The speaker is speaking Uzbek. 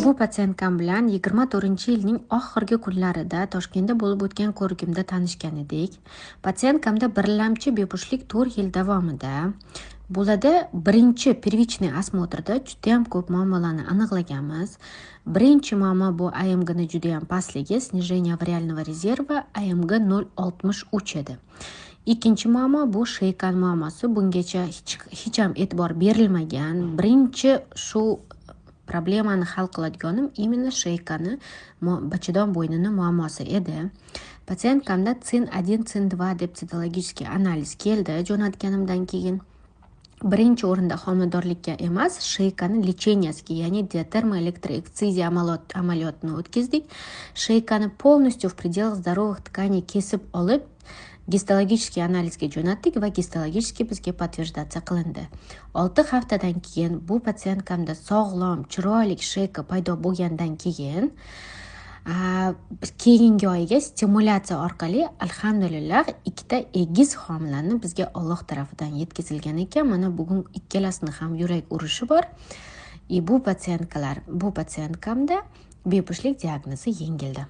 Bu patsientkam bilan 24-yilning oxirgi kunlarida Toshkentda bo'lib o'tgan ko'rikimda tanishgan edik. Patsientkamda birlamchi bepushtlik 4 yil davomida bo'ladi. Birinchi первичный осмотрda juda ham ko'p muammolarni aniqlaganmiz. Birinchi muammo bu AMG ni juda ham pastligi, снижение авариального резерва, AMG 0,63 edi. Ikkinchi muammo bu sheykan muammosi. Bungacha hech ham e'tibor berilmagan. Birinchi shu problemani hal qiladiganim именно sheykani, bachadon bo'ynini muammosi edi. Patsientkamda CIN1, CIN2 deb sitologический analiz keldi jo'natganimdan keyin. Birinchi o'rinda homiladorlikka emas, sheykani lecheniyaga, ya'ni termoelektroeksiziya amaliyotini o'tkazdik. Sheykani полностью в пределах здоровых тканей kesib olib, gistologический analizga jo'natdik va gistologический bizga подтверждация qilindi. 6 haftadan keyin bu patsientkamda sog'lom, chiroyli sheyka paydo bo'lgandan keyin keyingi oyga stimulyatsiya orqali alhamdulillah 2 egiz homilani bizga Alloh tarafidan yetkazilgan ekan. Mana bugun ikkalasini ham yurak urishi bor. Bu patsientkamda bepushtlik diagnozi yengildi.